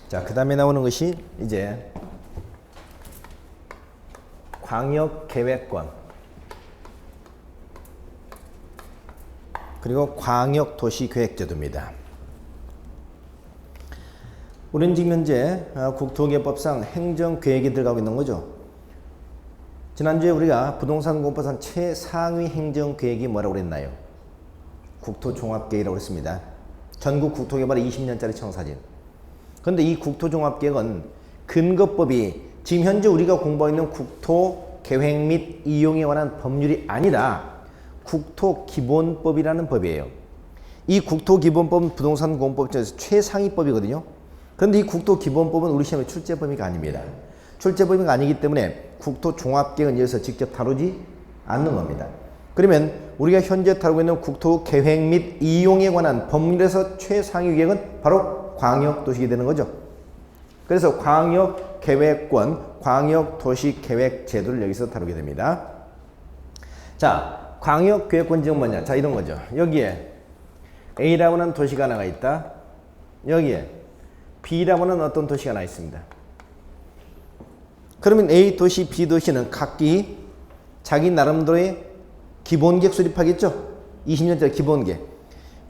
자, 그 다음에 나오는 것이 이제 광역계획권 그리고 광역도시계획제도입니다. 우리는 지금 현재 국토개법상 행정계획이 들어가고 있는 거죠. 지난주에 우리가 부동산공법상 최상위 행정계획이 뭐라고 그랬나요? 국토종합계획이라고 했습니다. 전국 국토개발의 20년짜리 청사진. 그런데 이 국토종합계획은 근거법이 지금 현재 우리가 공부하고 있는 국토계획 및 이용에 관한 법률이 아니라 국토기본법이라는 법이에요. 이 국토기본법은 부동산공법 중에서 최상위법이거든요. 그런데 이 국토기본법은 우리 시험의 출제범위가 아닙니다. 출제범위가 아니기 때문에 국토종합계획은 여기서 직접 다루지 않는 겁니다. 그러면 우리가 현재 다루고 있는 국토계획 및 이용에 관한 법률에서 최상위 계획은 바로 광역도시가 되는 거죠. 그래서 광역계획권, 광역도시계획제도를 여기서 다루게 됩니다. 자, 광역계획권 지금 뭐냐? 자, 이런 거죠. 여기에 A라고 하는 도시가 하나가 있다. 여기에 B라고 하는 어떤 도시가 하나 있습니다. 그러면 A 도시, B 도시는 각기 자기 나름대로의 기본계획 수립하겠죠? 20년짜리 기본계획.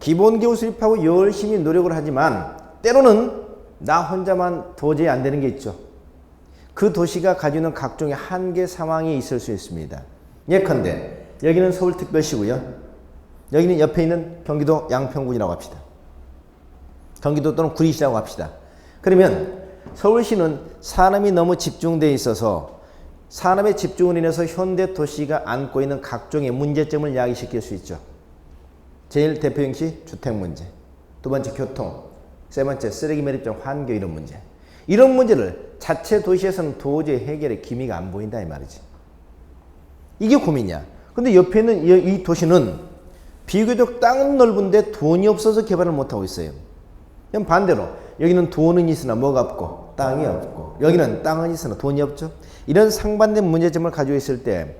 기본계획을 수립하고 열심히 노력을 하지만 때로는 나 혼자만 도저히 안 되는 게 있죠. 그 도시가 가지고 있는 각종의 한계 상황이 있을 수 있습니다. 예컨대 여기는 서울특별시고요. 여기는 옆에 있는 경기도 양평군이라고 합시다. 경기도 또는 구리시라고 합시다. 그러면 서울시는 사람이 너무 집중되어 있어서 사람의 집중으로 인해서 현대 도시가 안고 있는 각종의 문제점을 야기시킬 수 있죠. 제일 대표 형식 주택 문제, 두 번째 교통, 세 번째 쓰레기 매립장 환경 이런 문제. 이런 문제를 자체 도시에서는 도저히 해결의 기미가 안 보인다 이 말이지. 이게 고민이야. 근데 옆에 있는 이 도시는 비교적 땅은 넓은데 돈이 없어서 개발을 못하고 있어요. 그럼 반대로 여기는 돈은 있으나 뭐가 없고 땅이 없고 여기는 땅은 있으나 돈이 없죠. 이런 상반된 문제점을 가지고 있을 때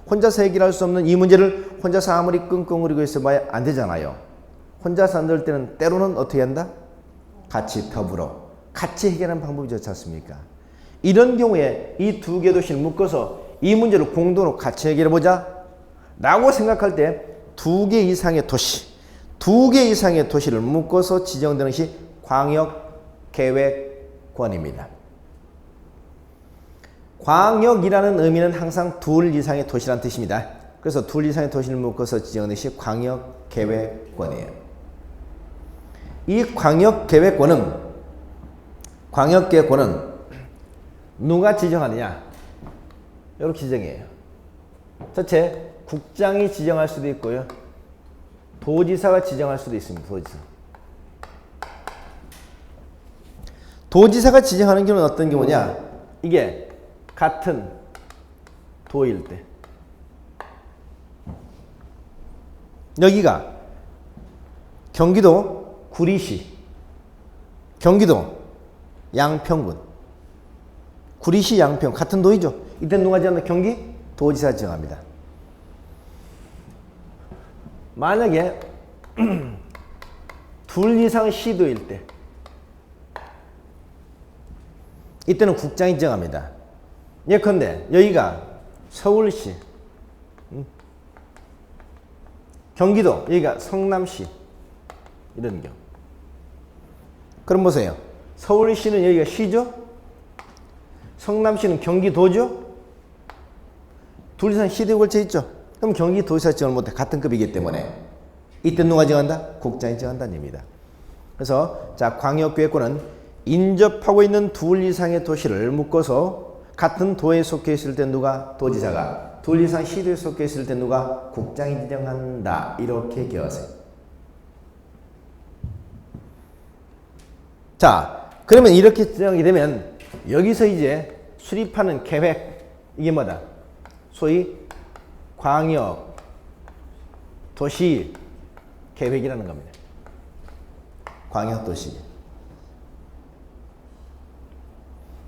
혼자서 해결할 수 없는 이 문제를 혼자서 아무리 끙끙거리고 있어봐야 안 되잖아요. 혼자서 안 될 때는 때로는 어떻게 한다? 같이 더불어 같이 해결하는 방법이 좋지 않습니까? 이런 경우에 이 두 개 도시를 묶어서 이 문제를 공동으로 같이 해결해보자 라고 생각할 때 두 개 이상의 도시를 묶어서 지정되는 것이 광역계획권입니다. 광역이라는 의미는 항상 둘 이상의 도시라는 뜻입니다. 그래서 둘 이상의 도시를 묶어서 지정하는 것이 광역계획권이에요. 이 광역계획권은 누가 지정하느냐? 이렇게 지정해요. 첫째, 국장이 지정할 수도 있고요. 도지사가 지정할 수도 있습니다. 도지사가 지정하는 경우는 어떤 경우냐? 이게 같은 도일 때. 여기가 경기도 구리시, 경기도 양평군, 구리시, 양평 같은 도이죠. 이때 누가 지정한다? 경기도지사가 지정합니다. 만약에 둘 이상 시도일 때 이때는 국장이 지정합니다. 예컨대 여기가 서울시, 경기도 여기가 성남시 이런 경우. 그럼 보세요. 서울시는 여기가 시죠? 성남시는 경기도죠? 둘 이상 시도에 걸쳐 있죠? 그럼 경기도지사 지정을 못해. 같은 급이기 때문에 이때 누가 정한다? 국장이 정한다는 얘기입니다. 그래서 자, 광역계획권은 인접하고 있는 둘 이상의 도시를 묶어서 같은 도에 속해 있을 때 누가? 도지사가. 둘 이상 시도에 속해 있을 때 누가? 국장이 지정한다. 이렇게 기억하세요. 자, 그러면 이렇게 지정이 되면 여기서 이제 수립하는 계획, 이게 뭐다? 소위 광역 도시 계획이라는 겁니다. 광역 도시.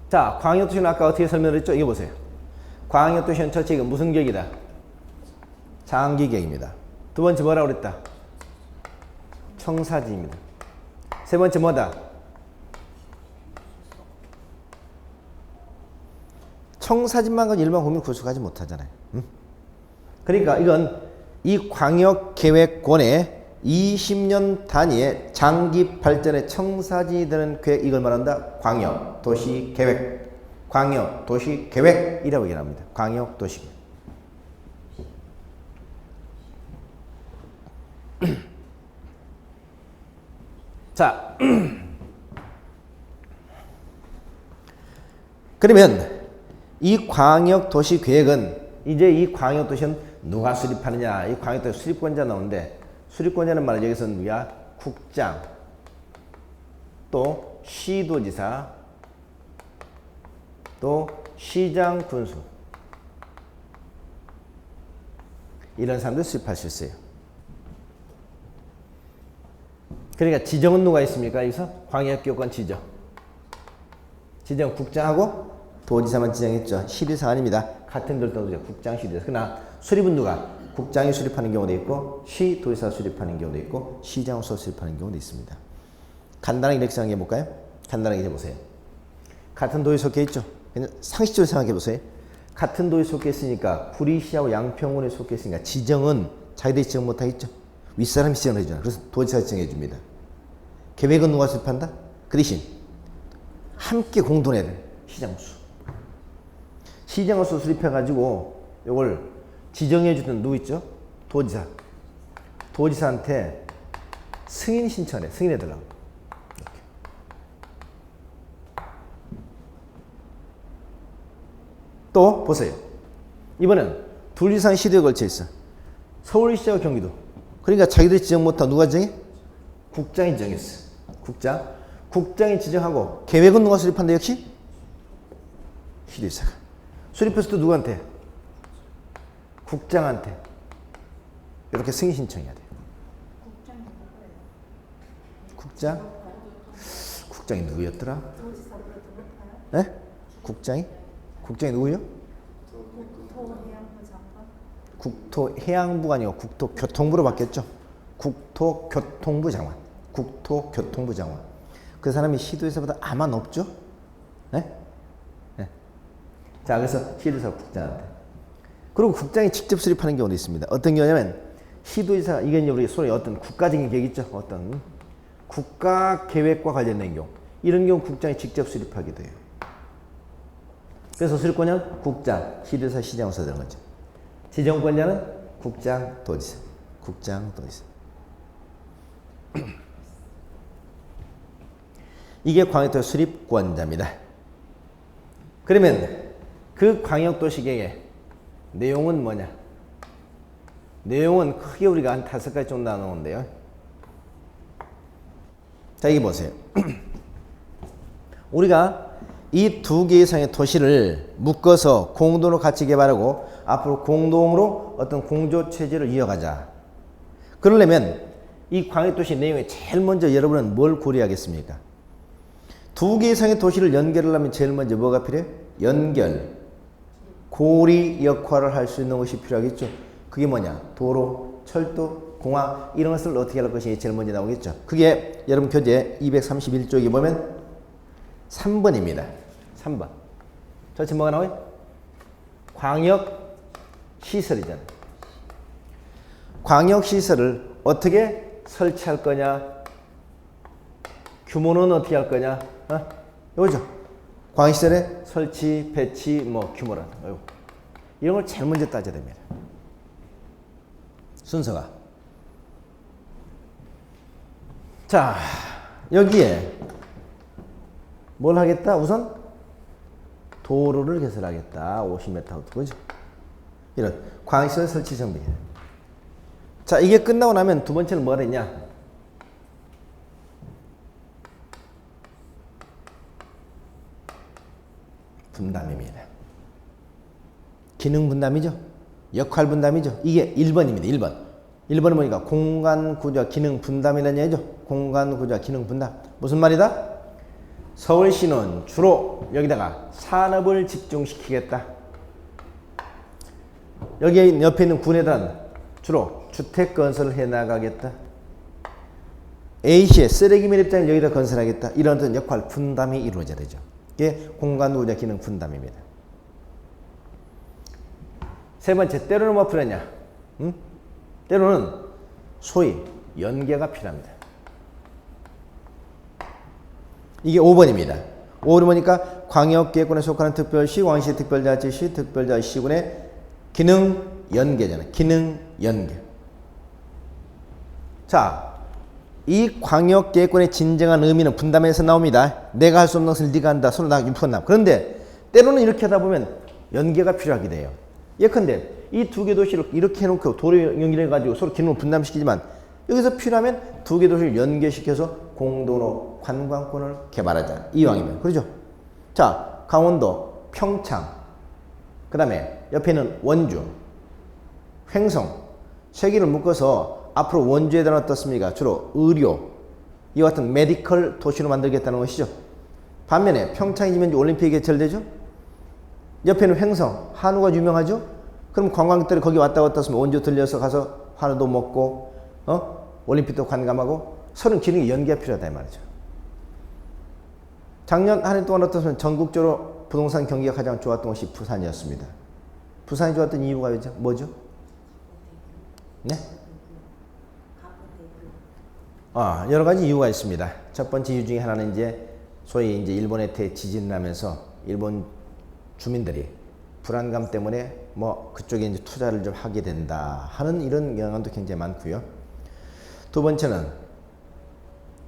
자, 광역 도시는 아까 어떻게 설명했죠? 이거 보세요. 광역 도시는 첫째 이거 무슨 계획이다? 장기 계획입니다. 두 번째 뭐라고 그랬다? 청사지입니다. 세 번째 뭐다? 청사진만 가지고 일반 국민을 구축하지 못하잖아요. 그러니까 이건 이 광역계획권의 20년 단위의 장기 발전의 청사진이 되는 계획, 이걸 말한다. 광역도시계획. 광역도시계획이라고 얘기합니다. 광역도시계획. 자, 그러면 이 광역도시계획은 이제 이 광역도시는 누가 수립하느냐? 이 광역도시 수립권자 나오는데, 수립권자는 말은 여기서는 누구야? 국장, 또 시도지사, 또 시장, 군수, 이런 사람들 수립할 수 있어요. 그러니까 지정은 누가 있습니까? 여기서 광역교권 지정. 지정 국장하고 도지사만 지정했죠. 시도지사 아닙니다. 같은 별도로 국장, 시도지사. 그러나 수립은 누가? 국장이 수립하는 경우도 있고, 시도지사 수립하는 경우도 있고, 시장으로서 수립하는 경우도 있습니다. 간단하게 이렇게 생각해 볼까요? 간단하게 해보세요. 같은 도에 속해 있죠. 그냥 상식적으로 생각해 보세요. 같은 도에 속해 있으니까 구리시하고 양평군에 속해 있으니까 지정은 자기들이 지정 못하겠죠. 윗사람이 지정을 해주잖아. 그래서 도지사가 지정해 줍니다. 계획은 누가 수립한다? 그 대신 함께 공동해야 돼. 시장수. 시장수 수립해가지고 이걸 지정해 주던 누구 있죠? 도지사. 도지사한테 승인 신청해. 승인해달라고. 이렇게. 또 보세요. 이번엔 둘 이상 시도에 걸쳐 있어. 서울시하고 경기도. 그러니까 자기들이 지정 못하고 누가 지정해? 국장이 지정했어. 국장. 국장이 지정하고 계획은 누가 수립한다? 역시 시도지사가. 수립해서 또 누구한테? 국장한테. 이렇게 승인 신청해야 돼요. 국장? 국장이 누구였더라? 네? 국장이? 국장이 누구요? 국토해양부가 아니고 국토교통부로 바뀌었죠. 국토교통부 장관. 국토교통부 장관. 그 사람이 시도지사보다 아마 높죠? 네? 네. 자, 그래서 시도지사 국장한테. 그리고 국장이 직접 수립하는 경우도 있습니다. 어떤 경우냐면 시도지사, 이게 우리 소위 어떤 국가적인 계획 있죠? 어떤 국가 계획과 관련된 경우. 이런 경우 국장이 직접 수립하게 돼요. 그래서 수립권자는 국장, 시도지사, 시장으로 되는 거죠. 지정권자는 국장, 도지사. 국장, 도지사. 이게 광역도시 수립권자입니다. 그러면 그 광역도시계획의 내용은 뭐냐? 내용은 크게 우리가 한 5가지 정도 나누는데요. 자, 이게 보세요. 우리가 이 2개 이상의 도시를 묶어서 공동으로 같이 개발하고 앞으로 공동으로 어떤 공조체제를 이어가자. 그러려면 이 광역도시 내용에 제일 먼저 여러분은 뭘 고려하겠습니까? 2개 이상의 도시를 연결하려면 제일 먼저 뭐가 필요해? 연결, 고리 역할을 할 수 있는 것이 필요하겠죠. 그게 뭐냐? 도로, 철도, 공항 이런 것을 어떻게 할 것이 제일 먼저 나오겠죠. 그게 여러분 교재 231쪽에 보면 3번입니다. 3번. 전체 뭐가 나와요? 광역시설이잖아요. 광역시설을 어떻게 설치할 거냐? 규모는 어떻게 할 거냐? 이거죠. 광역시설의 설치, 배치, 규모란. 이런 걸 제일 먼저 따져야 됩니다. 순서가. 자, 여기에 뭘 하겠다? 우선 도로를 개설하겠다. 50m, 그죠? 이런 광역시설 설치 정비. 자, 이게 끝나고 나면 두 번째는 뭐가 되냐? 분담입니다. 기능 분담이죠. 역할 분담이죠. 이게 1번입니다. 1번. 1번은 뭐니까 공간 구조와 기능 분담이라는 얘기죠. 공간 구조와 기능 분담. 무슨 말이다? 서울시는 주로 여기다가 산업을 집중시키겠다. 여기 옆에 있는 군에다는 주로 주택 건설을 해나가겠다. A시의 쓰레기 매립장을 여기다 건설하겠다. 이런 어떤 역할 분담이 이루어져야 되죠. 이게 공간 구조와 기능 분담입니다. 세 번째, 때로는 뭐 필요하냐? 응? 때로는 소위 연계가 필요합니다. 이게 5번입니다. 5번을 보니까 광역계획권에 속하는 특별시, 광시, 특별자치시, 특별자치시군의 기능 연계잖아요. 기능 연계. 자, 이 광역계획권의 진정한 의미는 분담에서 나옵니다. 내가 할 수 없는 것을 네가 한다. 서로 다 유포한다. 그런데 때로는 이렇게 하다 보면 연계가 필요하게 돼요. 예컨대 이 두 개 도시를 이렇게 해놓고 도로 연결해가지고 서로 기능을 분담시키지만 여기서 필요하면 두 개 도시를 연계시켜서 공동으로 관광권을 개발하자. 이왕이면. 그렇죠? 자, 강원도, 평창, 그 다음에 옆에 있는 원주, 횡성, 세 개를 묶어서 앞으로 원주에다 어떻습니까? 주로 의료, 이와 같은 메디컬 도시로 만들겠다는 것이죠. 반면에 평창이 지면 올림픽이 개최되죠? 옆에는 횡성, 한우가 유명하죠? 그럼 관광객들이 거기 왔다 갔다 했으면 원주 들려서 가서 한우도 먹고, 올림픽도 관광하고 서로 기능이 연계가 필요하다 이 말이죠. 작년 한 해 동안 어떻습니까? 전국적으로 부동산 경기가 가장 좋았던 것이 부산이었습니다. 부산이 좋았던 이유가 뭐죠? 네? 여러 가지 이유가 있습니다. 첫 번째 이유 중에 하나는 소위 일본의 대지진 나면서 일본 주민들이 불안감 때문에 그쪽에 투자를 좀 하게 된다 하는 이런 영향도 굉장히 많고요. 두 번째는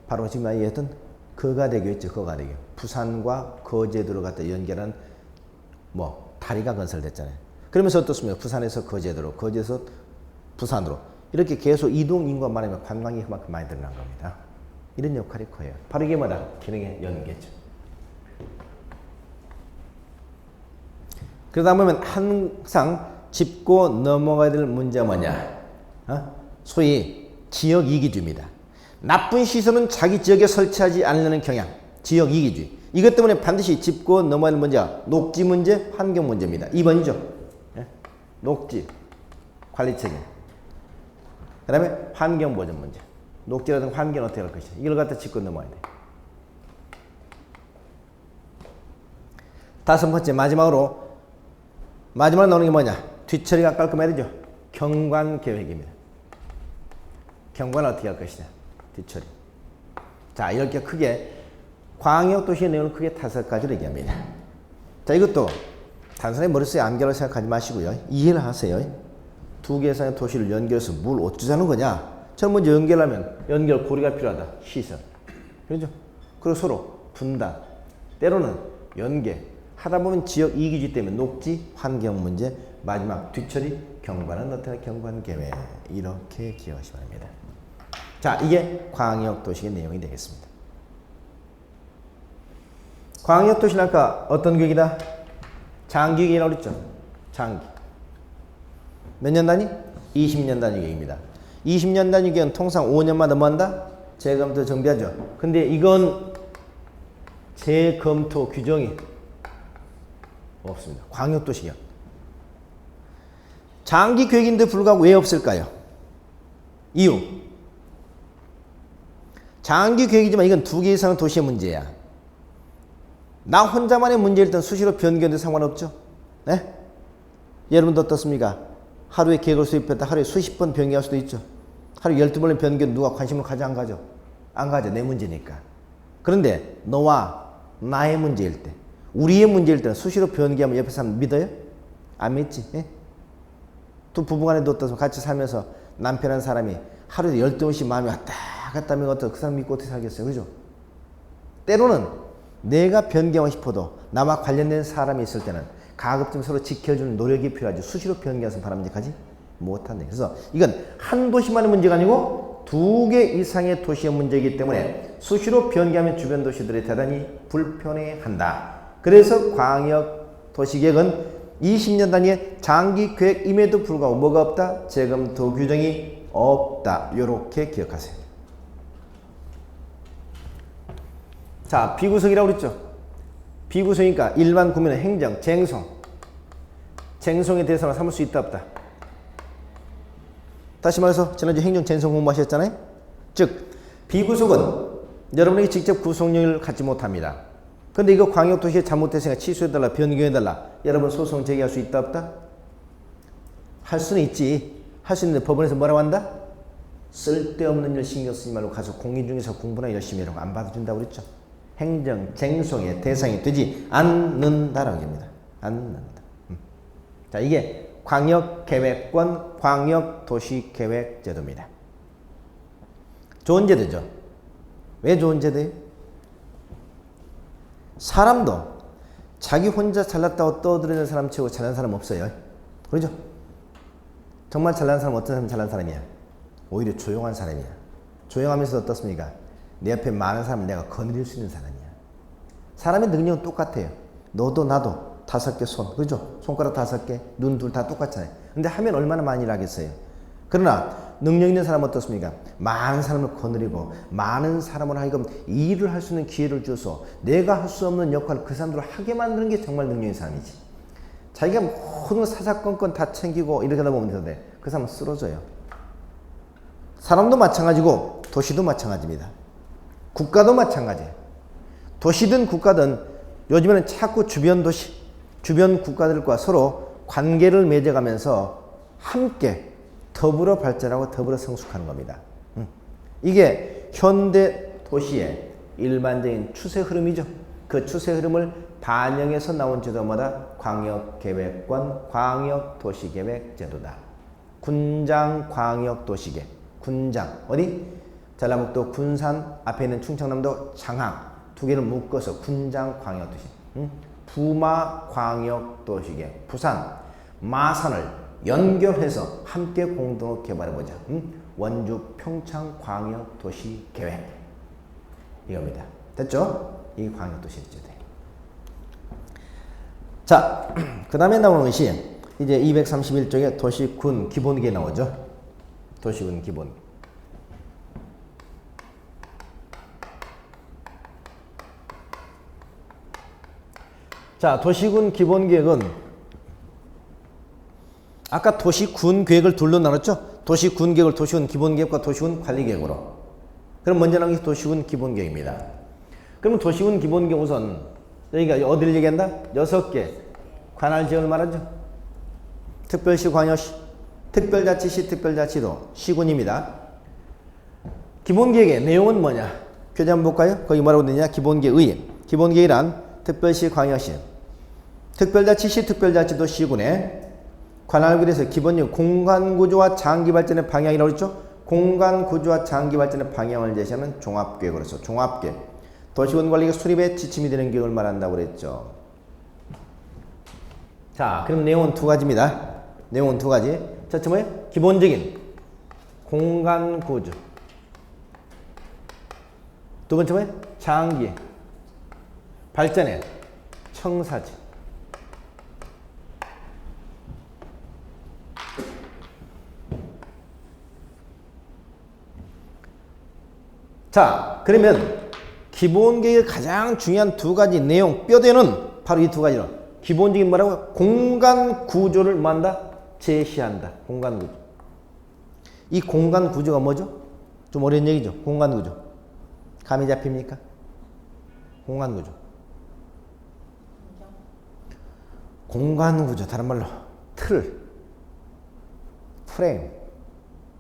바로 지금 얘기했던 거가대교 있죠. 거가대교. 부산과 거제도를 갖다 연결한 다리가 건설됐잖아요. 그러면서 어떻습니까? 부산에서 거제도로, 거제도에서 부산으로 이렇게 계속 이동 인구가 많으면 관광이 그만큼 많이 늘어난 겁니다. 이런 역할이 커요. 바로 이게 뭐다? 기능의 연계죠. 그러다 보면 항상 짚고 넘어가야 될 문제가 뭐냐? 소위 지역 이기주의입니다. 나쁜 시설은 자기 지역에 설치하지 않으려는 경향, 지역 이기주의. 이것 때문에 반드시 짚고 넘어야 할 문제가 녹지 문제, 환경 문제입니다. 2번이죠. 녹지, 관리 책임. 그 다음에 환경 보전 문제. 녹지라든가 환경은 어떻게 할 것이냐. 이걸 갖다 짚고 넘어야 돼. 다섯 번째, 마지막으로 나오는 게 뭐냐? 뒤처리가 깔끔해야 되죠. 경관 계획입니다. 경관을 어떻게 할 것이냐. 뒤처리. 자, 이렇게 크게 광역도시의 내용을 크게 5가지로 얘기합니다. 자, 이것도 단순히 머릿속에 암기라고 생각하지 마시고요. 이해를 하세요. 두 개 이상의 도시를 연결해서 뭘 어쩌자는 거냐? 처음 먼저 연결하면 연결 고리가 필요하다. 시설. 그렇죠? 그리고 서로 분단. 때로는 연계. 하다 보면 지역 이기주의 때문에 녹지, 환경 문제, 마지막 뒤처리, 경관은 나타나는 경관 계획. 이렇게 기억하시기 바랍니다. 자, 이게 광역도시의 내용이 되겠습니다. 광역도시는 아까 어떤 계획이다? 장기계획이라고 그랬죠? 장기. 몇 년 단위? 20년 단위 계획입니다. 20년 단위 계획은 통상 5년마다 뭐 한다? 재검토 정비하죠. 근데 이건 재검토 규정이 없습니다. 광역도시계획. 장기 계획인데 불구하고 왜 없을까요? 이유. 장기 계획이지만 이건 2개 이상의 도시의 문제야. 나 혼자만의 문제일 땐 수시로 변경해도 상관없죠. 네? 여러분도 어떻습니까? 하루에 계획을 수립했다 하루에 수십 번 변경할 수도 있죠. 하루에 12번을 변경 누가 관심을 가져 안 가져? 안 가져. 내 문제니까. 그런데 너와 나의 문제일 때, 우리의 문제일 때는 수시로 변경하면 옆에 사람 믿어요? 안 믿지? 예? 또 부부간에도 어떻습니까? 같이 살면서 남편 한 사람이 하루에 12번씩 마음이 왔다 갔다 하면 그 사람 믿고 어떻게 살겠어요? 그죠? 때로는 내가 변경하고 싶어도 나와 관련된 사람이 있을 때는 가급적 서로 지켜주는 노력이 필요하죠. 수시로 변경해서 바람직하지 못한다. 그래서 이건 한 도시만의 문제가 아니고 2개 이상의 도시의 문제이기 때문에 수시로 변경하면 주변 도시들이 대단히 불편해한다. 그래서 광역 도시계획은 20년 단위의 장기 계획임에도 불구하고 뭐가 없다? 재검토 규정이 없다. 이렇게 기억하세요. 자, 비구성이라고 그랬죠. 비구성이니까 일반 구민은 행정, 쟁송. 쟁송에 대해서는 삼을 수 있다 없다. 다시 말해서 지난주 행정 쟁송 공부하셨잖아요. 즉 비구속은 여러분에게 직접 구속력을 갖지 못합니다. 근데 이거 광역도시에 잘못됐으니까 취소해달라, 변경해달라. 여러분 소송 제기할 수 있다 없다? 할 수는 있지. 할 수 있는데 법원에서 뭐라고 한다? 쓸데없는 일 신경 쓰지 말고 가서 공인 중개사 공부나 열심히 하라고 안 받아준다고 그랬죠. 행정 쟁송의 대상이 되지 않는다라고 합니다. 않는다. 자, 이게 광역계획권 광역도시계획제도입니다. 좋은 제도죠. 왜 좋은 제도예요? 사람도 자기 혼자 잘났다고 떠들이는 사람 치고 잘난 사람 없어요. 그렇죠? 정말 잘난 사람 어떤 사람이 잘난 사람이야? 오히려 조용한 사람이야. 조용하면서 어떻습니까? 내 옆에 많은 사람을 내가 거느릴 수 있는 사람이야. 사람의 능력은 똑같아요. 너도 나도 5개 손, 그죠? 손가락 5개, 눈 둘 다 똑같잖아요. 근데 하면 얼마나 많이 일하겠어요. 그러나 능력 있는 사람은 어떻습니까? 많은 사람을 거느리고 많은 사람을 하여금 일을 할 수 있는 기회를 줘서 내가 할 수 없는 역할을 그 사람들을 하게 만드는 게 정말 능력 있는 사람이지. 자기가 모든 사사건건 다 챙기고 이렇게 하다 보면 돼. 그 사람은 쓰러져요. 사람도 마찬가지고 도시도 마찬가지입니다. 국가도 마찬가지예요. 도시든 국가든 요즘에는 자꾸 주변 도시, 주변 국가들과 서로 관계를 맺어가면서 함께 더불어 발전하고 더불어 성숙하는 겁니다. 이게 현대 도시의 일반적인 추세 흐름이죠. 그 추세 흐름을 반영해서 나온 제도마다 광역계획권 광역도시계획제도다. 군장 광역도시계. 군장 어디? 전라북도 군산 앞에 있는 충청남도 장항 두 개를 묶어서 군장 광역도시. 부마 광역도시계. 부산 마산을 연결해서 함께 공동으로 개발해보자. 원주 평창 광역도시계획 이겁니다. 됐죠? 이 광역도시제도. 자, 그 다음에 나오는 것이 이제 231쪽에 도시군 기본계 나오죠. 도시군 기본. 자, 도시군 기본계획은 아까 도시군 계획을 둘로 나눴죠? 도시군 계획을 도시군 기본계획과 도시군 관리계획으로. 그럼 먼저 나온 게 도시군 기본계획입니다. 그러면 도시군 기본계획 우선 여기가 어디를 얘기한다? 6개 관할 지역을 말하죠. 특별시, 광역시, 특별자치시, 특별자치도, 시군입니다. 기본계획의 내용은 뭐냐? 표제 한번 볼까요? 거기 뭐라고 되냐? 기본계획의. 기본계획이란 특별시, 광역시, 특별자치시, 특별자치도, 시군의 관할구에서 기본적 공간구조와 장기발전의 방향이라고 했죠? 공간구조와 장기발전의 방향을 제시하는 종합계획으로서 종합계획. 도시군 관리가 수립에 지침이 되는 계획을 말한다고 그랬죠. 자, 그럼 내용은 2가지입니다. 내용은 2가지. 첫째 뭐예요? 기본적인 공간구조. 두 번째 뭐예요? 장기 발전의 청사지. 자, 그러면 기본계획의 가장 중요한 2가지 내용 뼈대는 바로 이 2가지로 기본적인 뭐라고? 공간구조를 뭐한다? 제시한다. 공간구조. 이 공간구조가 뭐죠? 좀 어려운 얘기죠. 공간구조. 감이 잡힙니까? 공간구조. 공간구조 다른 말로 틀, 프레임.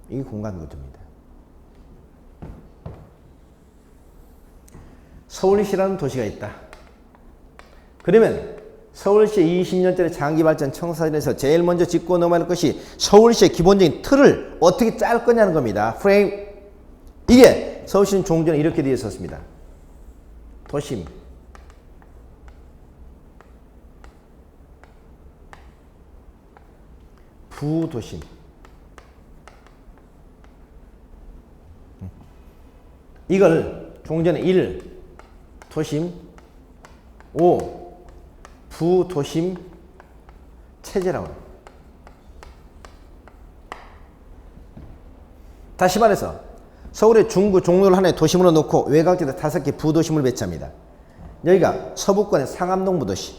이게 공간구조입니다. 서울시라는 도시가 있다. 그러면 서울시의 20년짜리 장기발전 청사진에서 제일 먼저 짚고 넘어야 할 것이 서울시의 기본적인 틀을 어떻게 짤 거냐는 겁니다. 프레임. 이게 서울시는 종전에 이렇게 되어 있었습니다. 도심, 부도심, 이걸 종전에 1, 도심, 5, 부도심 체제라고 합니다. 다시 말해서 서울의 중구, 종로를 하나의 도심으로 놓고 외곽지대 5개 부도심을 배치합니다. 여기가 서부권의 상암동 부도심,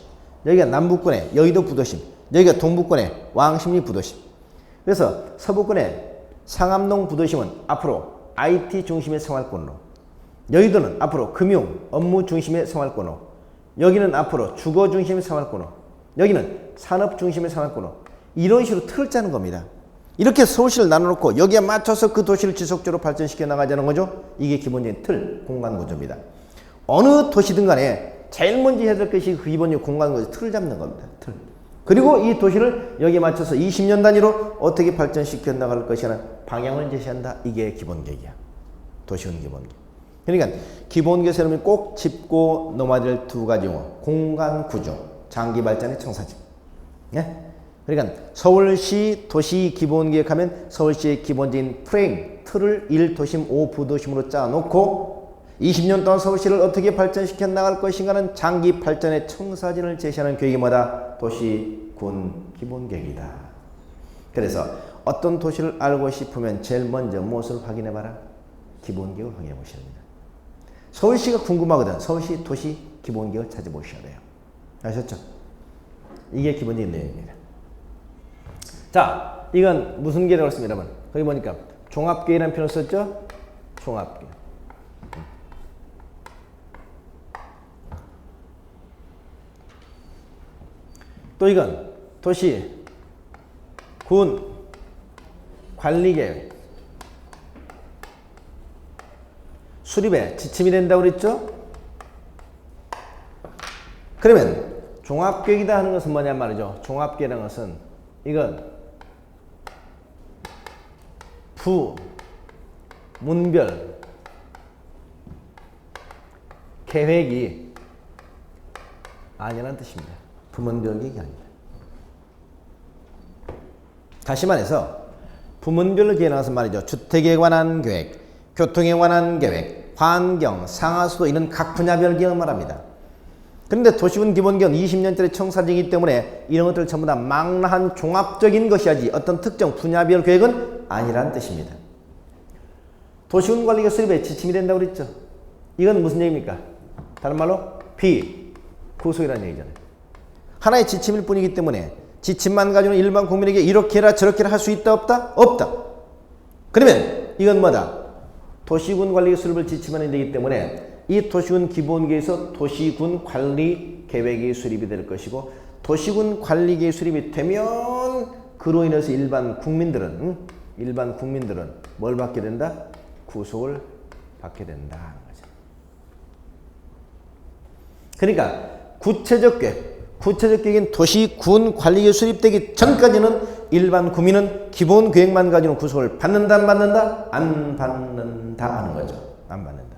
여기가 남부권의 여의도 부도심, 여기가 동부권의 왕십리 부도심. 그래서 서부권의 상암동 부도심은 앞으로 IT 중심의 생활권으로, 여의도는 앞으로 금융, 업무 중심의 생활권으로, 여기는 앞으로 주거 중심의 생활권으로, 여기는 산업 중심의 생활권으로, 이런 식으로 틀을 짜는 겁니다. 이렇게 서울시를 나눠놓고 여기에 맞춰서 그 도시를 지속적으로 발전시켜 나가자는 거죠. 이게 기본적인 틀, 공간 구조입니다. 어느 도시든 간에 제일 먼저 해야 될 것이 그 기본적인 공간 구조, 틀을 잡는 겁니다. 틀. 그리고 이 도시를 여기에 맞춰서 20년 단위로 어떻게 발전시켜 나갈 것이라는 방향을 제시한다. 이게 기본계획이야. 도시군 기본계획. 그러니까 기본계획에서 여러분이 꼭 짚고 넘어야 될 두 가지 용어. 공간 구조, 장기 발전의 청사진. 네? 그러니까 서울시 도시 기본계획하면 서울시의 기본적인 프레임, 틀을 1도심, 5부도심으로 짜놓고 20년 동안 서울시를 어떻게 발전시켜 나갈 것인가는 장기 발전의 청사진을 제시하는 계획이 뭐다? 도시군 기본계획이다. 그래서 어떤 도시를 알고 싶으면 제일 먼저 무엇을 확인해봐라? 기본계획을 확인해 보셔야 됩니다. 서울시가 궁금하거든. 서울시 도시 기본계획을 찾아보셔야 돼요. 아셨죠? 이게 기본적인 내용입니다. 자, 이건 무슨 계획이라고 했습니다, 여러분? 거기 보니까 종합계획이라는 표현을 썼죠? 종합계획. 또 이건 도시, 군, 관리계획. 수립에 지침이 된다고 그랬죠? 그러면 종합계획이다 하는 것은 뭐냐 말이죠. 종합계획이라는 것은 이건 부, 문별, 계획이 아니라는 뜻입니다. 부문별 계획이 아닙니다. 다시 말해서 부문별로 계획 나와서 말이죠. 주택에 관한 계획, 교통에 관한 계획, 환경, 상하수도 이런 각 분야별 계획을 말합니다. 그런데 도시군 기본계획은 20년짜리 청사진이기 때문에 이런 것들을 전부 다 망라한 종합적인 것이야지 어떤 특정 분야별 계획은 아니라는 뜻입니다. 도시군 관리가 수립에 지침이 된다고 그랬죠. 이건 무슨 얘기입니까? 다른 말로 비구속이라는 얘기잖아요. 하나의 지침일 뿐이기 때문에 지침만 가지고는 일반 국민에게 이렇게 해라 저렇게 해라 할 수 있다 없다? 없다. 그러면 이건 뭐다? 도시군 관리 수립을 지침하는 데이기 때문에 이 도시군 기본계획에서 도시군 관리 계획이 수립이 될 것이고 도시군 관리 계획 수립이 되면 그로 인해서 일반 국민들은 뭘 받게 된다? 구속을 받게 된다 하는 거죠. 그러니까 구체적 계획인 도시군 관리계획 수립되기 전까지는 일반 국민은 기본 계획만 가지고는 구속을 받는다 안 받는다? 안 받는다 하는 거죠. 안 받는다.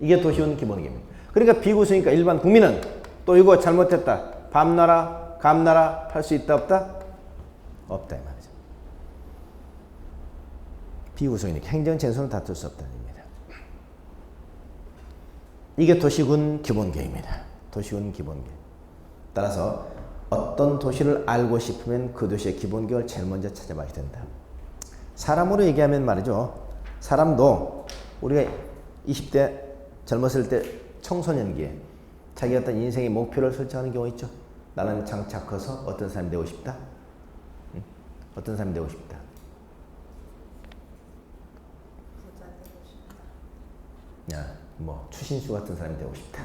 이게 도시군 기본계획입니다. 그러니까 비구속이니까 일반 국민은 또 이거 잘못했다. 밤나라, 감나라 할 수 있다 없다? 없다 이 말이죠. 비구속이니까 행정쟁선을 다툴 수 없다는 얘기입니다. 이게 도시군 기본계획입니다. 도시군 기본계획. 따라서 어떤 도시를 알고 싶으면 그 도시의 기본계획을 제일 먼저 찾아봐야 된다. 사람으로 얘기하면 말이죠. 사람도 우리가 20대 젊었을 때 청소년기에 자기 어떤 인생의 목표를 설정하는 경우 있죠. 나는 장차 커서 어떤 사람이 되고 싶다. 응? 어떤 사람이 되고 싶다. 야, 뭐 추신수 같은 사람이 되고 싶다.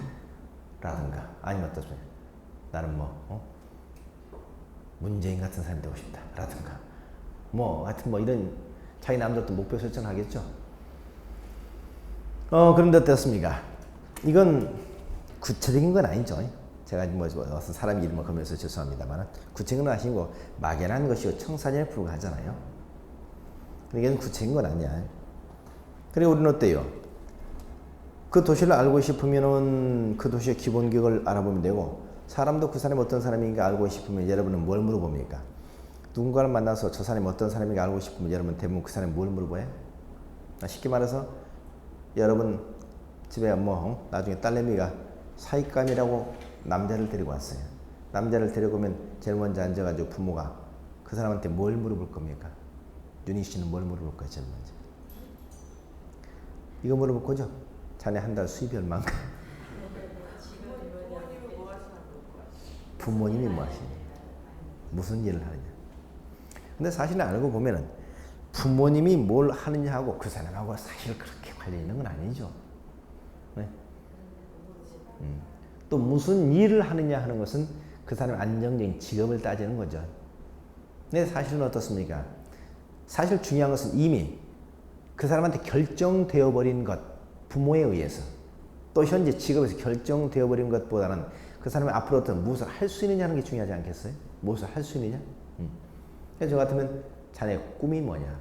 라든가 아니면 어떤 소리. 나는 문재인 같은 사람이 되고 싶다. 라든가 하여튼 이런 자기 남들도 목표 설정하겠죠. 그런데 어떻습니까? 이건 구체적인 건 아니죠. 제가 어떤 사람 이름을 걸면서 죄송합니다만 구체적인 건 아니고 막연한 것이고 청사진에 불과하잖아요. 이건 구체적인 건 아니야. 그리고 우리는 어때요? 그 도시를 알고 싶으면은 그 도시의 기본 계획을 알아보면 되고 사람도 그 사람이 어떤 사람인가 알고 싶으면 여러분은 뭘 물어봅니까? 누군가를 만나서 저 사람이 어떤 사람인가 알고 싶으면 여러분 대부분 그 사람이 뭘 물어봐요? 쉽게 말해서 여러분 집에 나중에 딸내미가 사익감이라고 남자를 데리고 왔어요. 남자를 데리고 오면 제일 먼저 앉아가지고 부모가 그 사람한테 뭘 물어볼 겁니까? 윤희 씨는 뭘 물어볼 거예요? 제일 먼저. 이거 물어볼 거죠? 자네 한 달 수입이 얼마인가? 부모님이 뭐 하시냐? 무슨 일을 하느냐? 근데 사실은 알고 보면은 부모님이 뭘 하느냐 하고 그 사람하고 사실 그렇게 관련 있는 건 아니죠. 네? 또 무슨 일을 하느냐 하는 것은 그 사람의 안정적인 직업을 따지는 거죠. 근데 사실은 어떻습니까? 사실 중요한 것은 이미 그 사람한테 결정되어 버린 것, 부모에 의해서 또 현재 직업에서 결정되어 버린 것보다는 그 사람이 앞으로 어떤 무엇을 할 수 있느냐 하는 게 중요하지 않겠어요? 무엇을 할 수 있느냐? 그래서 저 같으면 자네 꿈이 뭐냐?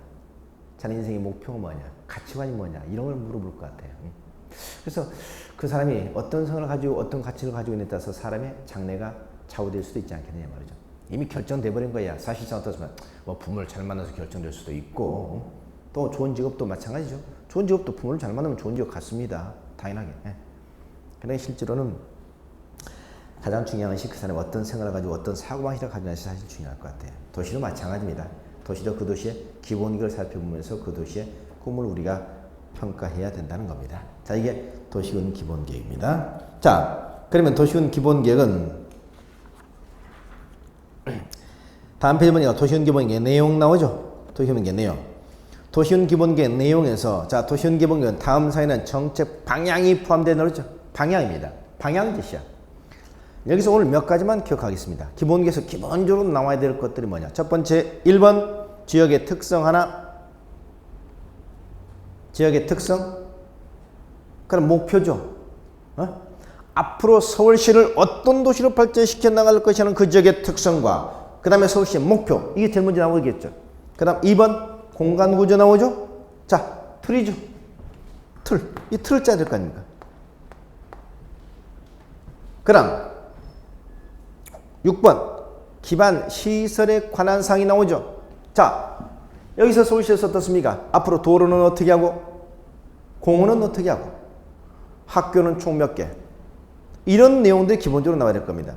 자네 인생의 목표가 뭐냐? 가치관이 뭐냐? 이런 걸 물어볼 것 같아요. 그래서 그 사람이 어떤 성을 가지고 어떤 가치를 가지고 있느냐에 따라서 사람의 장래가 좌우될 수도 있지 않겠느냐 말이죠. 이미 결정돼 버린 거야. 사실상 어떻습니까? 뭐 부모를 잘 만나서 결정될 수도 있고 또 좋은 직업도 마찬가지죠. 좋은 직업도 부모를 잘 만나면 좋은 직업 같습니다. 당연하게. 그러나 실제로는 가장 중요한 것이 그 사람이 어떤 생각을 가지고 어떤 사고방식을 가지고 있는지 사실 중요할 것 같아요. 도시도 마찬가지입니다. 도시도 그 도시의 기본기를 살펴보면서 그 도시의 꿈을 우리가 평가해야 된다는 겁니다. 자, 이게 도시군 기본계획입니다. 자, 그러면 도시군 기본계획은 다음 페이지 보니까 도시군 기본계획 내용 나오죠? 도시군 기본계획 내용. 도시군 기본계획 내용에서 자, 도시군 기본계획은 다음 사이는 정책 방향이 포함되어 있죠. 방향입니다. 방향 지시야. 여기서 오늘 몇 가지만 기억하겠습니다. 기본계획에서 기본적으로 나와야 될 것들이 뭐냐? 첫 번째 1번 지역의 특성 하나. 지역의 특성. 그럼 목표죠. 앞으로 서울시를 어떤 도시로 발전시켜 나갈 것이라는 그 지역의 특성과 그 다음에 서울시의 목표. 이게 제일 먼저 나오겠죠. 그 다음 2번 공간구조 나오죠. 자, 틀이죠. 틀. 이 틀을 짜야 될 거 아닙니까? 그 다음 6번 기반 시설에 관한 사항이 나오죠. 자, 여기서 서울시에서 어떻습니까? 앞으로 도로는 어떻게 하고 공원은 어떻게 하고 학교는 총 몇 개, 이런 내용들이 기본적으로 나와야 될 겁니다.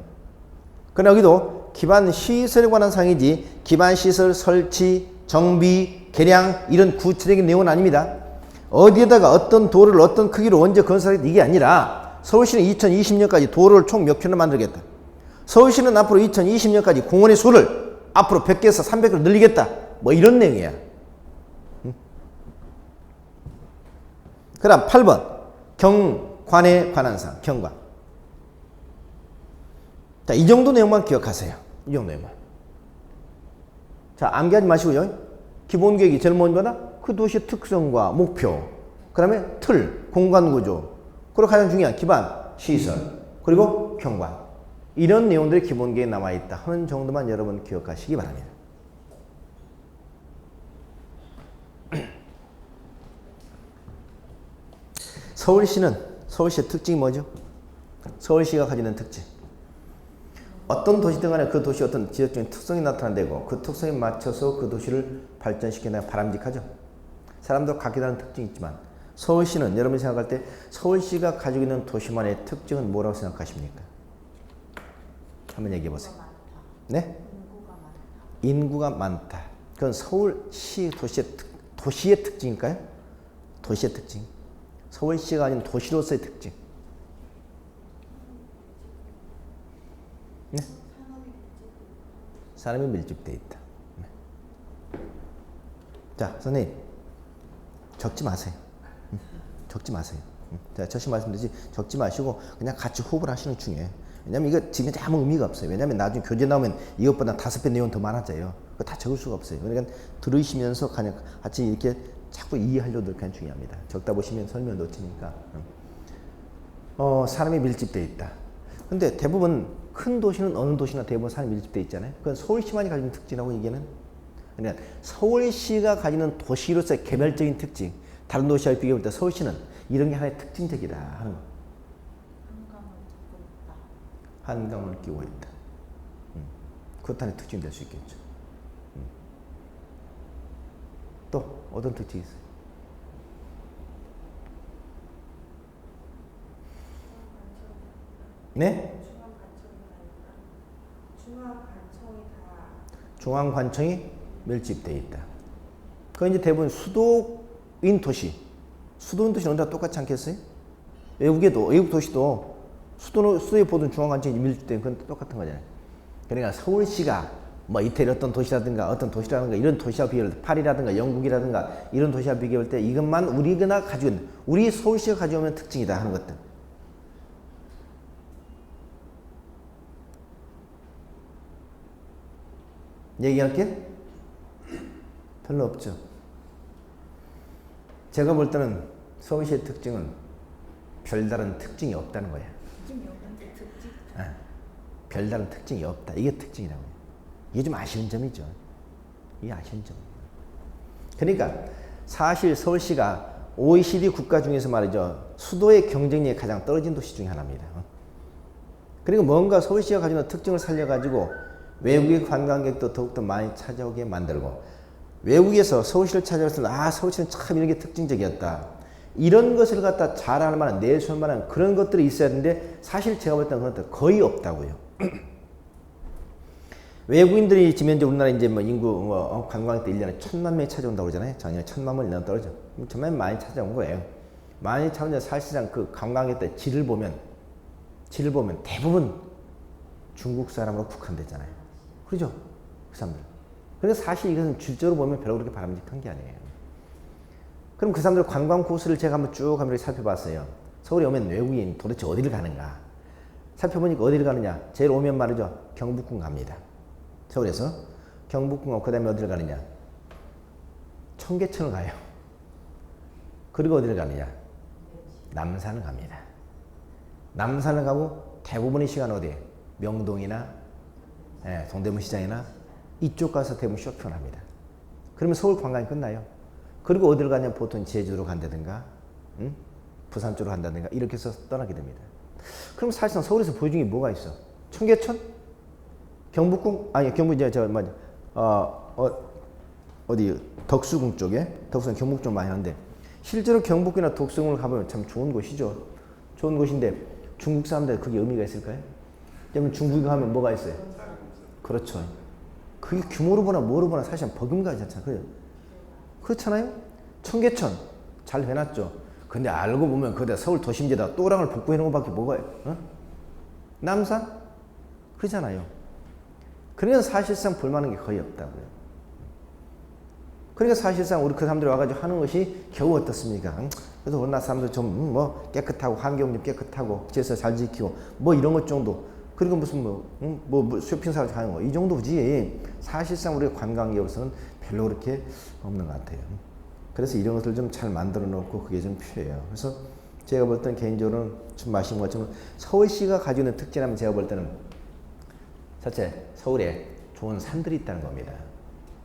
그러나 여기도 기반 시설에 관한 사항이지 기반 시설 설치, 정비, 개량 이런 구체적인 내용은 아닙니다. 어디에다가 어떤 도로를 어떤 크기로 언제 건설하겠다 이게 아니라 서울시는 2020년까지 도로를 총 몇 킬로 만들겠다. 서울시는 앞으로 2020년까지 공원의 수를 앞으로 100개에서 300개로 늘리겠다. 뭐 이런 내용이야. 그 다음 8번 경관에 관한 사항. 경관. 자, 이 정도 내용만 기억하세요. 이 정도 내용만. 자, 암기하지 마시고요. 기본계획이 제일 먼저다. 그 도시의 특성과 목표, 그 다음에 틀, 공간구조, 그리고 가장 중요한 기반, 시설, 그리고 경관. 이런 내용들이 기본계획에 남아있다 하는 정도만 여러분 기억하시기 바랍니다. 서울시의 특징이 뭐죠? 서울시가 가지는 특징. 어떤 도시든 간에 그 도시 어떤 지역적인 특성이 나타난다고 그 특성에 맞춰서 그 도시를 발전시키는 바람직하죠. 사람도 각기 다른 특징이 있지만 서울시는 여러분이 생각할 때 서울시가 가지고 있는 도시만의 특징은 뭐라고 생각하십니까? 한번 얘기해 보세요. 네? 인구가 많다. 그건 서울시 도시의 특징일까요? 도시의 특징. 서울시가 아닌 도시로서의 특징. 네? 사람이 밀집되어 있다. 네. 자, 선생님 적지 마세요. 적지 마세요. 제가 처음 말씀드렸지 적지 마시고 그냥 같이 호흡을 하시는 게 중요해요. 왜냐면 이거 지금 아무 의미가 없어요. 왜냐면 나중에 교재 나오면 이것보다 5배 내용 더 많아져요. 그거 다 적을 수가 없어요. 그러니까 들으시면서 그냥 같이 이렇게 자꾸 이해하려고 노력하는 게 중요합니다. 적다 보시면 설명 놓치니까. 사람이 밀집되어 있다. 근데 대부분 큰 도시는 어느 도시나 대부분 사람이 밀집되어 있잖아요. 그건 서울시만이 가지는 특징이라고 얘기는. 그러니까 서울시가 가지는 도시로서의 개별적인 특징. 다른 도시와 비교할 때 서울시는 이런 게 하나의 특징적이다 하는 거. 한강을 끼고 있다. 그것도 하나의 특징이 될 수 있겠죠. 또 어떤 특징이 있어요? 네? 중앙관청이 밀집되어 있다. 그건 이제 대부분 수도인 도시는 언제나 똑같지 않겠어요? 외국 도시도 수도에 보던 중앙관청이 밀집된 건 똑같은 거잖아요. 그러니까 서울시가 뭐 이태리 어떤 도시라든가 이런 도시와 비교할 때 파리라든가 영국이라든가 이런 도시와 비교할 때 이것만 우리가 가지고 있는 우리 서울시가 가지고 있는 특징이다 하는 것들. 얘기할 게 별로 없죠. 제가 볼 때는 서울시의 특징은 별다른 특징이 없다는 거예요. 별다른 특징이 없다. 이게 특징이라고요. 이게 좀 아쉬운 점이죠. 이게 아쉬운 점. 그러니까 사실 서울시가 OECD 국가 중에서 말이죠. 수도의 경쟁력이 가장 떨어진 도시 중에 하나입니다. 그리고 뭔가 서울시가 가지고 있는 특징을 살려가지고 외국의 관광객도 더욱더 많이 찾아오게 만들고 외국에서 서울시를 찾아와서 서울시는 참 이런 게 특징적이었다. 이런 것을 갖다 잘할 만한 내세울 만한 그런 것들이 있어야 되는데 사실 제가 볼 때는 그런 것들 거의 없다고요. 외국인들이 지금 현재 우리나라 이제 뭐 인구 관광객들 1년에 1,000만 명이 찾아온다고 그러잖아요. 작년에 1,000만 명 1년 떨어져. 정말 많이 찾아온 거예요. 많이 찾아오는데 사실상 그 관광객들 질을 보면 대부분 중국 사람으로 국한됐잖아요. 그렇죠? 그 사람들. 그런데 사실 이것은 질적으로 보면 별로 그렇게 바람직한 게 아니에요. 그럼 그 사람들 관광 코스를 제가 한번 쭉 한번 살펴봤어요. 서울에 오면 외국인 도대체 어디를 가는가? 살펴보니까 어디를 가느냐? 제일 오면 말이죠. 경복궁 갑니다. 서울에서 경복궁 가고 그 다음에 어디를 가느냐? 청계천을 가요. 그리고 어디를 가느냐? 남산을 갑니다. 남산을 가고 대부분의 시간 어디에? 명동이나 동대문 시장이나 이쪽 가서 대부분 쇼핑을 합니다. 그러면 서울 관광이 끝나요. 그리고 어디를 가냐? 보통 제주로 간다든가 부산 쪽으로 간다든가 이렇게 해서 떠나게 됩니다. 그럼 사실상 서울에서 보여준 게 뭐가 있어? 청계천? 경복궁? 아니 경복 이제 어디 덕수궁 쪽에 덕수궁 경복궁 좀 많이 하는데 실제로 경복궁이나 덕수궁을 가보면 참 좋은 곳이죠. 좋은 곳인데 중국 사람들 그게 의미가 있을까요? 왜냐면 중국에 가면 뭐가 있어요? 그렇죠. 그게 규모로 보나 뭐로 보나 사실은 버금가지 않잖아요. 그렇잖아요? 청계천 잘 해놨죠. 근데 알고 보면 그때 서울 도심지에다 또랑을 붓고 해놓은 것밖에 뭐가 있어요? 남산? 그러잖아요. 그러니까 사실상 볼만한 게 거의 없다고요. 그러니까 사실상 우리 그 사람들이 와가지고 하는 것이 겨우 어떻습니까? 그래서 우리나라 사람들 좀 뭐 깨끗하고 환경 좀 깨끗하고 질서 잘 지키고 뭐 이런 것 정도. 그리고 무슨 뭐 쇼핑사를 가는 거 이 정도지. 사실상 우리 관광業으로서는 별로 그렇게 없는 것 같아요. 그래서 이런 것들 좀 잘 만들어 놓고 그게 좀 필요해요. 그래서 제가 볼 때는 개인적으로는 좀 마신 것처럼 서울시가 가지고 있는 특징이라면 제가 볼 때는 첫째, 서울에 좋은 산들이 있다는 겁니다.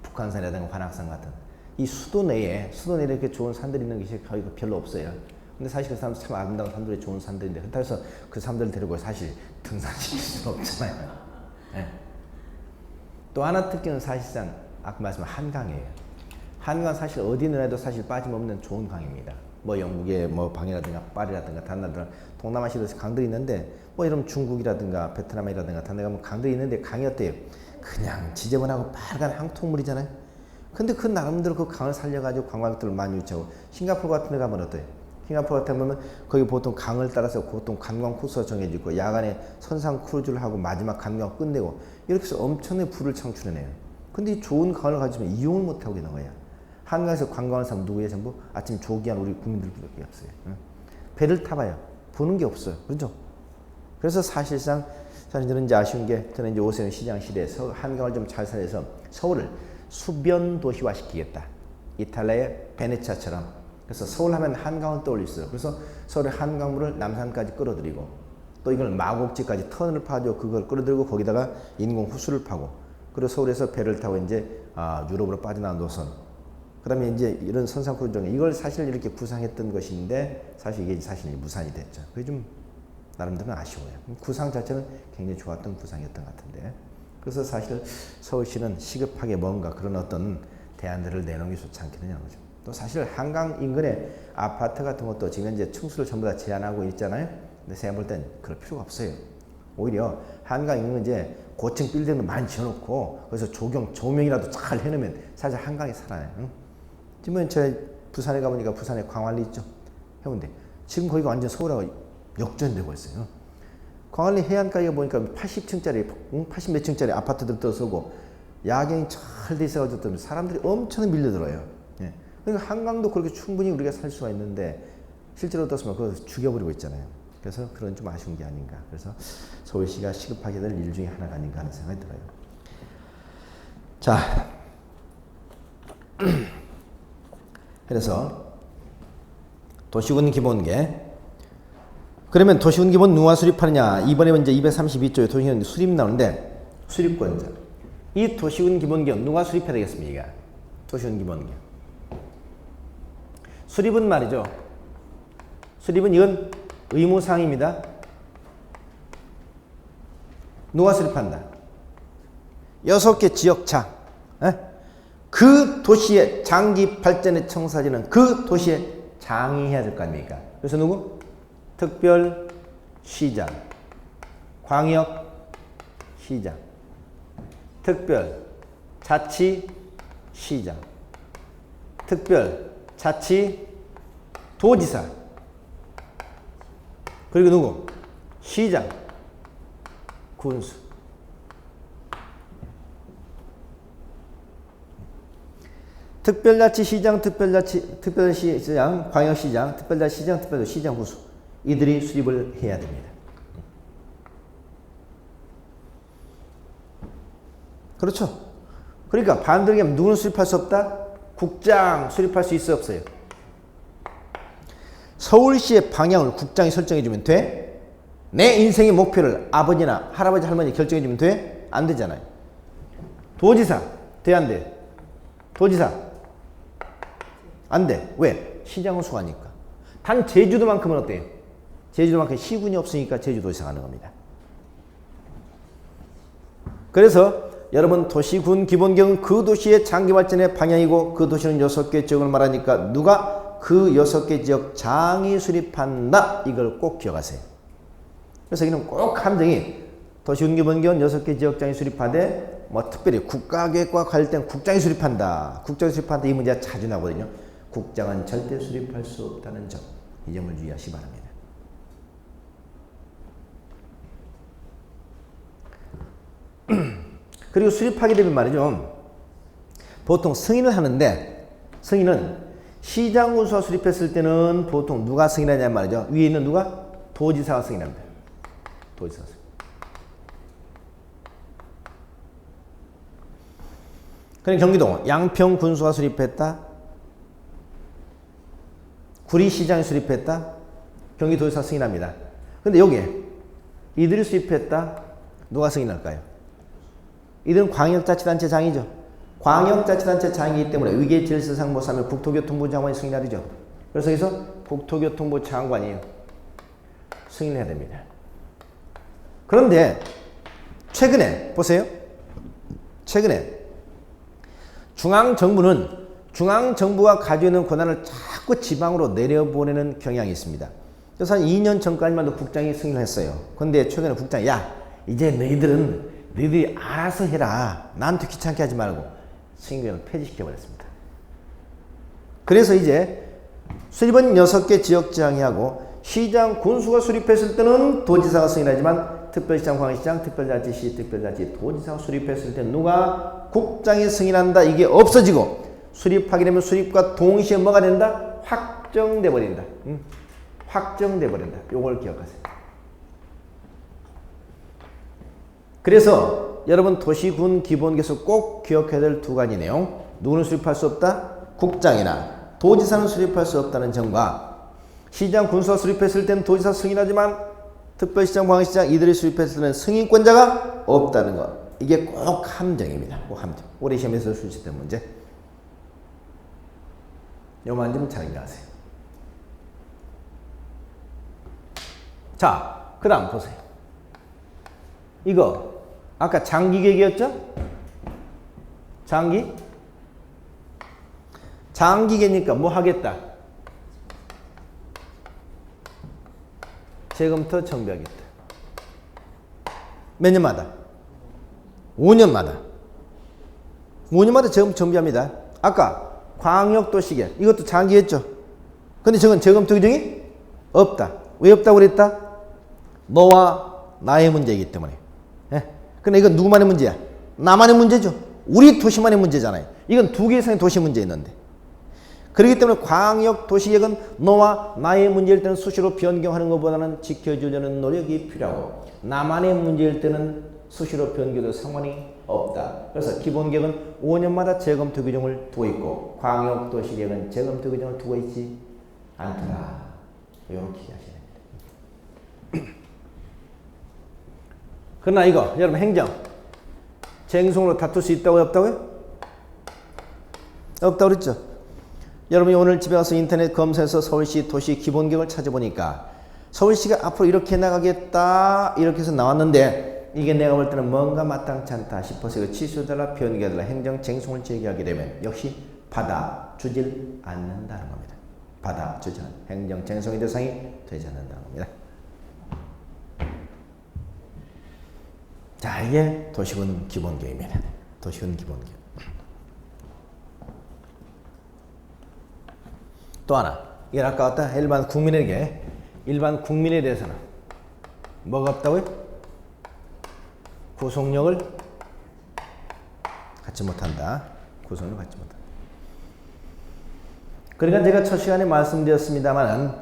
북한산이라든가 관악산 같은 이 수도 내에 이렇게 좋은 산들이 있는 것이 거의 별로 없어요. 근데 사실 그 사람 참 아름다운 산들이 좋은 산들인데 그렇다고 해서 그 사람들을 데리고 사실 등산시킬 수는 없잖아요. 네. 또 하나 특징은 사실상 아까 말씀한 한강이에요. 한강 사실 어디 나라에도 사실 빠짐없는 좋은 강입니다. 뭐 영국의 뭐 방이라든가 파리라든가 다른 나라 동남아시아에서 강들이 있는데 뭐 이런 중국이라든가 베트남이라든가 다른 데 가면 강들이 있는데 강이 어때요? 그냥 지저분하고 빨간 항토물이잖아요. 근데 그 나름대로 그 강을 살려가지고 관광객들을 많이 유치하고 싱가포르 같은 데 가면 어때요? 싱가포르 같은 데 보면 거기 보통 강을 따라서 보통 관광 코스가 정해지고 야간에 선상 크루즈를 하고 마지막 관광 끝내고 이렇게 해서 엄청나게 부를 창출해내요. 근데 이 좋은 강을 가지면 이용을 못하고 있는 거예요. 한강에서 관광하는 사람 누구예요? 전부 아침 조기한 우리 국민들밖에 없어요. 배를 타봐요. 보는 게 없어요. 그렇죠? 그래서 사실상 저는 이제 아쉬운 게 저는 이제 오세훈 시장 시대에서 한강을 좀 잘 살려서 서울을 수변 도시화 시키겠다. 이탈리아의 베네치아처럼. 그래서 서울 하면 한강을 떠올릴 수 있어요. 그래서 서울의 한강물을 남산까지 끌어들이고 또 이걸 마곡지까지 터널을 파죠. 그걸 끌어들이고 거기다가 인공 호수를 파고 그리고 서울에서 배를 타고 이제 유럽으로 빠져나온 노선. 그 다음에 이제 이런 선상크루즈 중에 이걸 사실 이렇게 구상했던 것인데 사실 이게 사실 무산이 됐죠. 그게 좀 나름대로 아쉬워요. 구상 자체는 굉장히 좋았던 구상이었던 것 같은데. 그래서 사실 서울시는 시급하게 뭔가 그런 어떤 대안들을 내놓는 게 좋지 않겠느냐는 거죠. 또 사실 한강 인근에 아파트 같은 것도 지금 이제 층수를 전부 다 제한하고 있잖아요. 근데 제가 볼 땐 그럴 필요가 없어요. 오히려 한강 인근 이제 고층 빌딩도 많이 지어놓고 그래서 조명이라도 잘 해놓으면 사실 한강이 살아요. 응? 지금 저 부산에 가보니까 부산에 광안리 있죠. 해운대. 지금 거기가 완전 서울하고 역전되고 있어요. 광안리 해안가에 보니까 80층짜리, 80 몇 층짜리 아파트들 떠서고 야경이 잘 돼 있어가지고 사람들이 엄청 밀려들어요. 예. 그러니까 한강도 그렇게 충분히 우리가 살 수가 있는데 실제로 어떻습니까? 그걸 죽여버리고 있잖아요. 그래서 그런 좀 아쉬운 게 아닌가. 그래서 서울시가 시급하게 될 일 중에 하나가 아닌가 하는 생각이 들어요. 자, 그래서 도시군 기본계. 그러면 도시군 기본 누가 수립하느냐? 이번에 이제 232조에 도시군 수립 나오는데 수립권자. 이 도시군 기본계 누가 수립해야 되겠습니까? 도시군 기본계. 수립은 말이죠. 수립은 이건 의무사항입니다. 누가 수립한다? 6개 지역장. 그 도시의 장기 발전에 청사지는 그 도시의 장이 해야 될 거 아닙니까? 그래서 누구? 특별시장, 광역시장, 특별자치시장, 특별자치도지사, 그리고 누구? 시장, 군수. 특별자치시장, 특별시장, 광역시장, 특별자치시장, 특별시장, 군수. 이들이 수립을 해야 됩니다. 그렇죠? 그러니까 반대로 얘기하면 누구는 수립할 수 없다? 국장 수립할 수 있어 없어요? 서울시의 방향을 국장이 설정해주면 돼? 내 인생의 목표를 아버지나 할아버지 할머니 결정해주면 돼? 안 되잖아요. 도지사 돼 안 돼? 도지사 안 돼. 왜? 시장은 수가니까. 단 제주도만큼은 어때요? 제주도만큼 시군이 없으니까 제주도지사 가는 겁니다. 그래서 여러분 도시군 기본경은 그 도시의 장기 발전의 방향이고 그 도시는 6개 지역을 말하니까 누가 그 6개 지역 장이 수립한다. 이걸 꼭 기억하세요. 그래서 여기는 꼭 함정이 도시군 기본경은 6개 지역장이 수립하되 뭐 특별히 국가계획과 관련된 국장이 수립한다. 국장이 수립한다. 이 문제가 자주 나거든요. 국장은 절대 수립할 수 없다는 점. 이 점을 주의하시기 바랍니다. 그리고 수립하게 되면 말이죠. 보통 승인을 하는데 승인은 시장군수가 수립했을 때는 보통 누가 승인하냐는 말이죠. 위에 있는 누가? 도지사가 승인합니다. 도지사가 승인. 그럼 경기도 양평군수가 수립했다. 구리시장이 수립했다. 경기도지사 승인합니다. 근데 여기에 이들이 수립했다. 누가 승인할까요? 이들은 광역자치단체장이죠. 광역자치단체장이기 때문에 위계질서상 못 사면 국토교통부 장관이 승인하죠. 그래서 여기서 국토교통부 장관이에요. 승인해야 됩니다. 그런데 최근에 보세요. 최근에 중앙정부가 가지고 있는 권한을 자꾸 지방으로 내려보내는 경향이 있습니다. 그래서 한 2년 전까지만 해도 국장이 승인을 했어요. 그런데 최근에 국장이 야 이제 너희들이 알아서 해라. 나한테 귀찮게 하지 말고 승인권을 폐지시켜버렸습니다. 그래서 이제 수립은 6개 지역장이 하고 시장 군수가 수립했을 때는 도지사가 승인하지만 특별시장, 광역시장, 특별자치시, 특별자치, 도지사가 수립했을 때 누가 국장이 승인한다. 이게 없어지고 수립하게 되면 수립과 동시에 뭐가 된다? 확정돼 버린다. 확정돼 버린다. 요걸 기억하세요. 그래서 여러분 도시군 기본계에서 꼭 기억해야 될 두 가지 내용. 누구는 수립할 수 없다? 국장이나 도지사는 수립할 수 없다는 점과 시장 군수가 수립했을 때는 도지사 승인하지만 특별시장, 광역시장 이들이 수립했을 때는 승인권자가 없다는 것. 이게 꼭 함정입니다. 꼭 함정. 올해 시험에서 출제된 문제. 요만 좀 잘 이해하세요. 자, 그 다음 보세요. 이거 아까 장기계획이었죠? 장기계니까 뭐 하겠다? 재검토 정비하겠다. 몇 년마다? 5년마다. 5년마다 재검토 정비합니다. 아까 광역도시계 이것도 장기했죠. 근데 저건 재검토 규정이 없다. 왜 없다고 그랬다? 너와 나의 문제이기 때문에. 근데 이건 누구만의 문제야? 나만의 문제죠. 우리 도시만의 문제잖아요. 이건 2개 이상의 도시 문제 있는데. 그렇기 때문에 광역도시계획은 너와 나의 문제일 때는 수시로 변경하는 것보다는 지켜주려는 노력이 필요하고 나만의 문제일 때는 수시로 변경도 상관이 없다. 그래서 기본계획은 5년마다 재검토 규정을 두고 있고 광역도시계획은 재검토 규정을 두고 있지 않더라. 이렇게 하셔야 됩니다. 그러나 이거 여러분 행정 쟁송으로 다툴 수 있다고요? 없다고요? 없다고 그랬죠? 여러분이 오늘 집에 가서 인터넷 검색해서 서울시 도시 기본계획을 찾아보니까 서울시가 앞으로 이렇게 나가겠다 이렇게 해서 나왔는데 이게 내가 볼 때는 뭔가 마땅치 않다 싶어서 이거 취소해달라 변경해달라 행정 쟁송을 제기하게 되면 역시 받아주질 않는다는 겁니다. 받아주지 않는 행정 쟁송의 대상이 되지 않는다는 겁니다. 자, 이게 도시군 기본계획입니다. 도시군 기본계획. 또 하나, 이건 아까 왔다 일반 국민에 대해서는 뭐가 없다고요? 구속력을 갖지 못한다. 구속력을 갖지 못한다. 그러니까 제가 첫 시간에 말씀드렸습니다만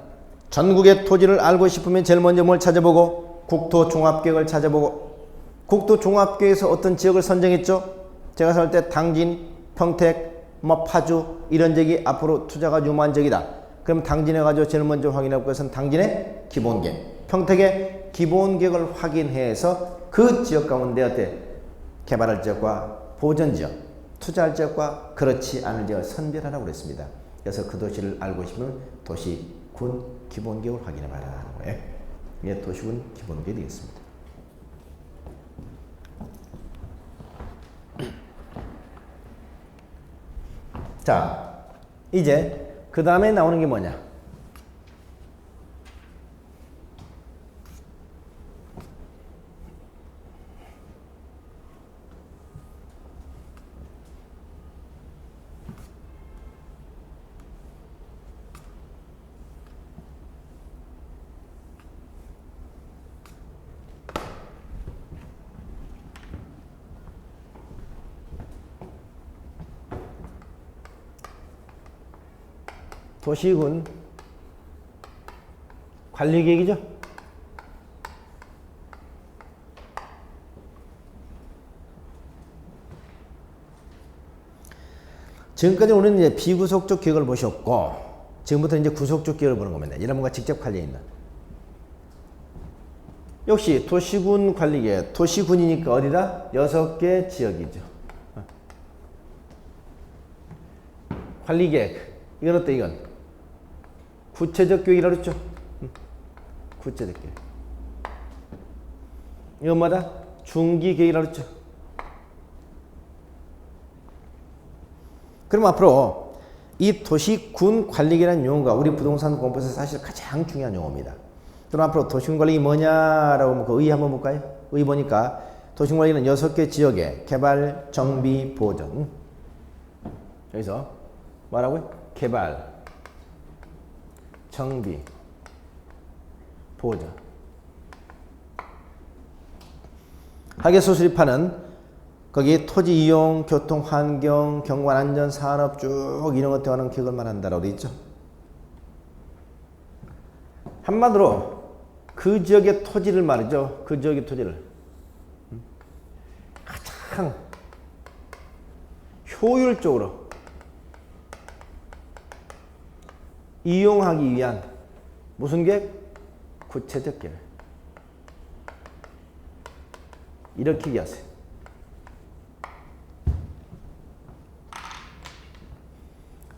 전국의 토지를 알고 싶으면 제일 먼저 뭘 찾아보고 국토종합계획을 찾아보고 국토종합계획에서 어떤 지역을 선정했죠? 제가 살 때 당진, 평택, 파주 이런 지역이 앞으로 투자가 유망한 지역이다. 그럼 당진에 가지고 제일 먼저 확인할 것은 당진의 기본계획, 평택의 기본계획을 확인해서 그 지역 가운데 어때? 개발할 지역과 보전 지역, 투자할 지역과 그렇지 않은 지역을 선별하라고 그랬습니다. 그래서 그 도시를 알고 싶으면 도시군 기본계획을 확인해 봐라는 거예요. 이게 도시군 기본계획이 되겠습니다. 자, 이제 그 다음에 나오는 게 뭐냐? 도시군 관리계획이죠. 지금까지 우리는 이제 비구속적 계획을 보셨고 지금부터 이제 구속적 계획을 보는 겁니다. 이런 뭔가 직접 관리에 있는. 역시 도시군 관리계획, 도시군이니까 어디다? 6개 지역이죠. 관리계획. 이건 어때? 이건 구체적 계획이라고 했죠. 구체적 계획. 이건 뭐다? 중기 계획이라고 했죠. 그럼 앞으로 이 도시군 관리계획이라는 용어가 우리 부동산 공부에서 사실 가장 중요한 용어입니다. 그럼 앞으로 도시군 관리계획이 뭐냐라고 그 의 한번 볼까요? 의 보니까 도시군 관리계획은 6개 지역의 개발, 정비, 보전. 여기서 뭐라고요? 개발, 정비, 보전. 하계소 수립하는 거기 토지 이용, 교통, 환경, 경관, 안전, 산업 쭉 이런 것 대하는 계획을 말한다라고 되어 있죠. 한마디로 그 지역의 토지를 말이죠. 그 지역의 토지를 가장 효율적으로 이용하기 위한 무슨 계획? 구체적 계획. 이렇게 얘기하세요.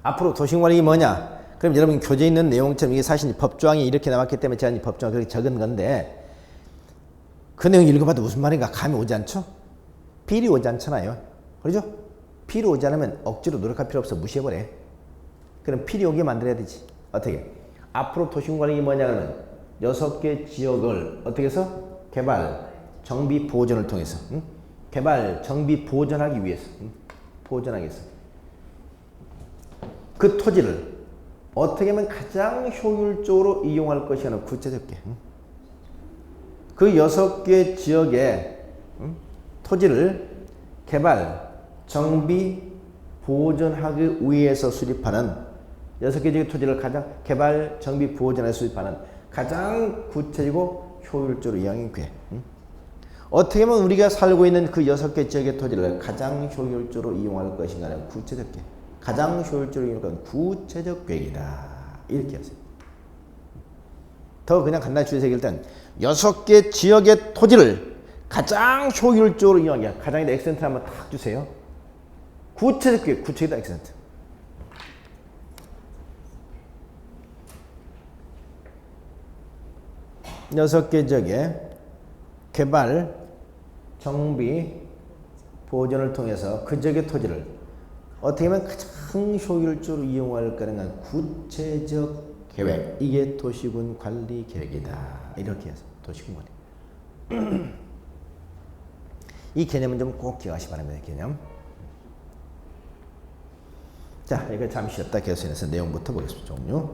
앞으로 도시관리이 뭐냐? 그럼 여러분 교재에 있는 내용처럼 이게 사실 법조항이 이렇게 나왔기 때문에 제가 이 법조항 그렇게 적은 건데 그 내용 읽어봐도 무슨 말인가 감이 오지 않죠? 필이 오지 않잖아요. 그렇죠? 필이 오지 않으면 억지로 노력할 필요 없어. 무시해버려. 그럼 필이 오게 만들어야 되지. 어떻게? 앞으로 도시관리이 뭐냐 그러면 6개 지역을 어떻게 해서? 개발, 정비, 보전을 통해서 개발, 정비, 보전하기 위해서 보전하기 위해서 그 토지를 어떻게 하면 가장 효율적으로 이용할 것이냐는 구체적 계획. 그 6개 지역의 토지를 개발, 정비, 보전하기 위해서 수립하는 6개 지역의 토지를 가장 개발, 정비, 보전에 수립하는 가장 구체적이고 효율적으로 이용하는 계획. 어떻게 하면 우리가 살고 있는 그 6개 지역의 토지를 가장 효율적으로 이용할 것인가는 구체적 계획. 가장 효율적으로 이용할 건 구체적 계획이다. 이렇게 하세요. 더 그냥 간단히 줄여서 얘기할 땐 6개 지역의 토지를 가장 효율적으로 이용하기. 가장에다 액센트 한번 딱 주세요. 구체적 계획, 구체적이다 액센트. 여섯 개 지역의 개발, 정비, 보존을 통해서 그 지역의 토지를 어떻게 하면 가장 효율적으로 이용할 가능한 구체적 계획. 이게 도시군 관리 계획이다. 이렇게 해서 도시군 관리. 이 개념은 좀 꼭 기억하시기 바랍니다. 개념. 자, 이거 잠시 쉬었다 계속해서 내용부터 보겠습니다. 종류.